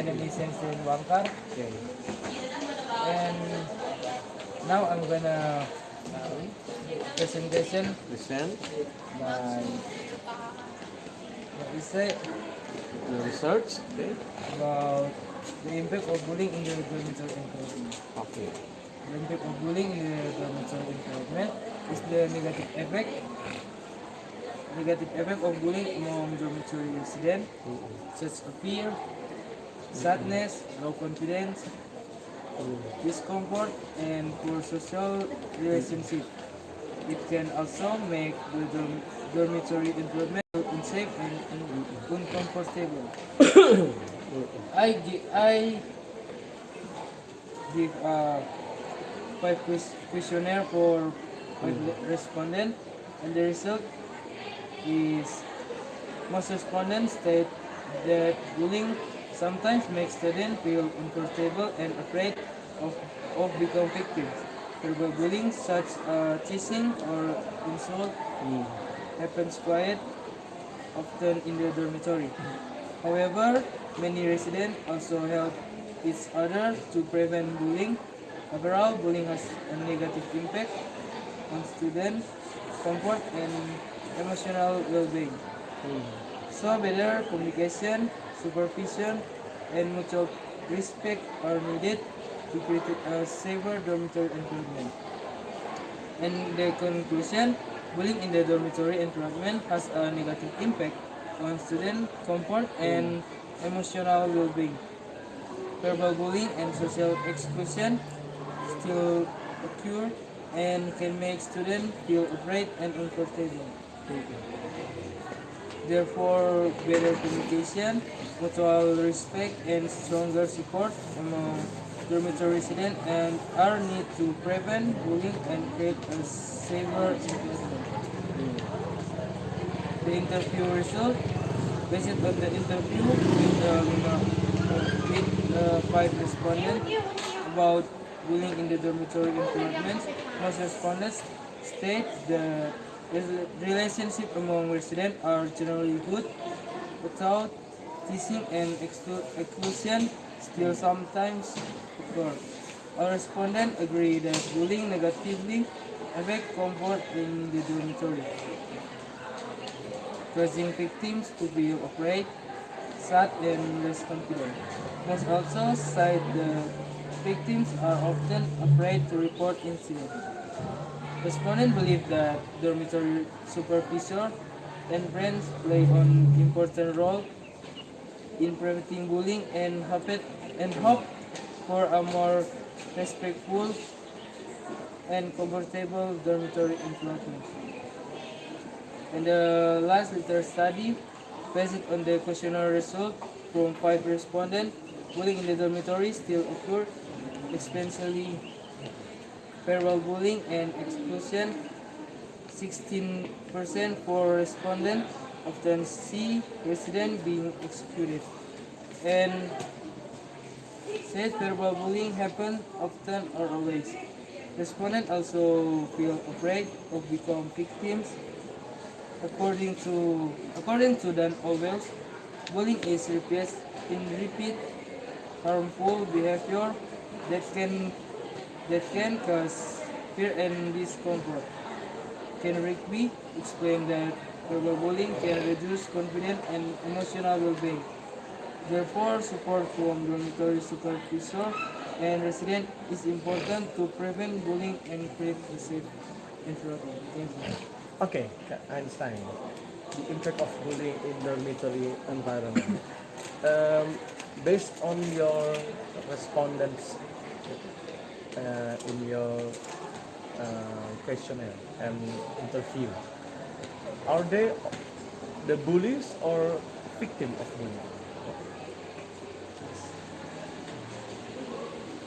name is Heinstein Wangkar, Okay. and now I'm gonna presentation Listen, my what we say the research. Okay. about the impact of bullying in the dormitory environment. Okay. The impact of bullying in the dormitory environment is the negative effect of bullying among dormitory residents, such as fear, sadness, low confidence, discomfort, and poor social relationship. It can also make the dormitory environment unsafe and uncomfortable. I give five questionnaire for five respondents, and the result is most respondents state that bullying sometimes makes students feel uncomfortable and afraid of, of becoming victims. Verbal bullying such as teasing or insult happens quite often in the dormitory. However, many residents also help each other to prevent bullying. Overall, bullying has a negative impact on students' comfort and emotional well-being. So better communication, supervision, and mutual respect are needed to create a safer dormitory environment. And the conclusion, bullying in the dormitory environment has a negative impact on student comfort and emotional well-being. Verbal bullying and social exclusion still occur and can make students feel afraid and uncomfortable. Therefore, better communication, mutual respect, and stronger support among dormitory residents and are need to prevent bullying and create a safer environment. The interview result, based on the interview with five respondents about bullying in the dormitory environment, most respondents state the relationship among residents are generally good, without teasing and exclusion still sometimes occur. All respondents agree that bullying negatively affects comfort in the dormitory, causing victims to feel afraid, sad, and less confident. Most also cite the victims are often afraid to report incidents. Respondents believe that dormitory supervisor and friends play an important role in preventing bullying and hope for a more respectful and comfortable dormitory environment. And the last little study, based on the questionnaire result from five respondents, bullying in the dormitory still occur, especially verbal bullying and exclusion. 16% for respondents often see residents being excluded, and said verbal bullying happens often or always. Respondents also feel afraid of becoming victims. According to Dan Owens, bullying is repeat harmful behavior that can cause fear and discomfort. Ken Rigby explained that verbal bullying can reduce confidence and emotional well-being. Therefore, support from dormitory supervisor and resident is important to prevent bullying and create a safe environment. Thank you. Okay, Einstein. The impact of bullying in dormitory environment. Um, Based on your respondents in your questionnaire and interview, are they the bullies or victim of bullying?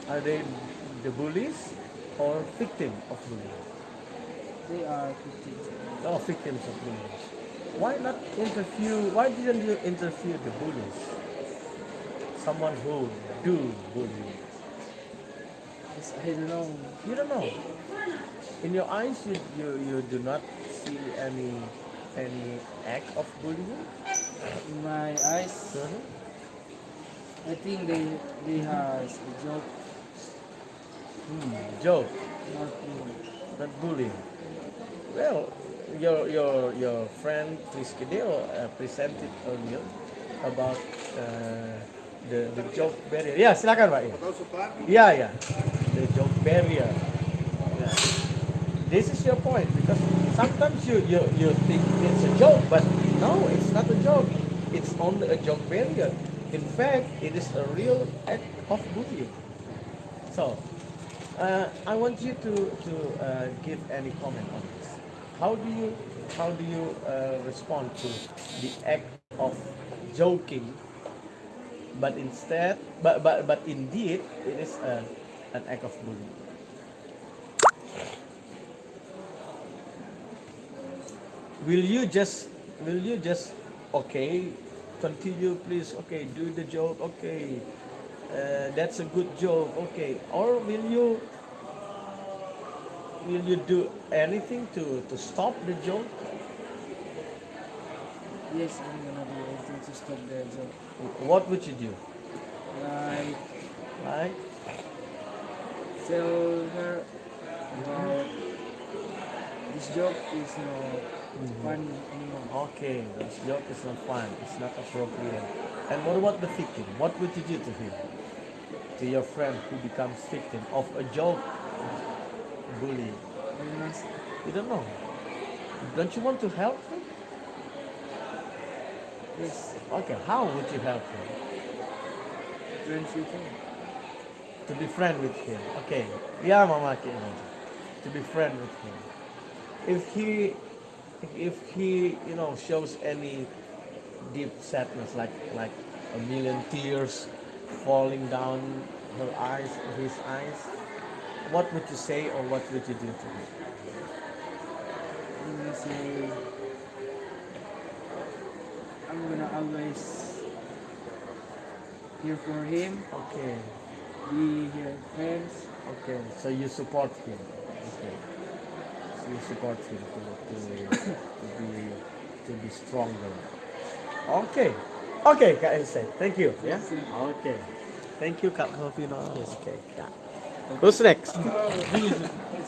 Are they the bullies or victim of bullying? They are 15. Oh, victims of bullying. Why not interview? Why didn't you interview the bullies? Someone who do bullying. Yes, I don't know. You don't know. In your eyes, you do not see any act of bullying. In my eyes, Mhm. I think they has a joke, Joke, not bullying. not bullying. Well, your friend Triskideo presented earlier about the joke barrier. Ya, silakan Pak. Ya, ya. The joke barrier. Yeah. This is your point because sometimes you think it's a joke, but no, it's not a joke. It's only a joke barrier. In fact, it is a real act of bullying. So, I want you to give any comment on this. How do you respond to the act of joking, but indeed it is an act of bullying. Will you just okay, continue please, okay, do the joke, okay, that's a good joke, okay, or will you do anything to stop the joke? Yes, I'm gonna do anything to stop the joke. What would you do? Like Like, tell her about this joke is not fun anymore. okay, this joke is not fun, it's not appropriate. And what about the victim? What would you do to him? To your friend who becomes victim of a joke bully? I must You don't know. Don't you want to help him? yes, Okay, how would you help him? friends with him. To be friend with him. Okay. Yeah, Mama Kim. To be friend with him. If he shows any deep sadness, like a million tears falling down his eyes, what would you say or what would you do to him? I'm gonna say I'm gonna always here for him, Okay. be here friends. Okay. So you support him. Okay. So you support him to be stronger. Okay. Okay, Kak Elsa. Thank you. Yeah. Okay. Thank you, Kak Novino. Okay, Kak. Who's next?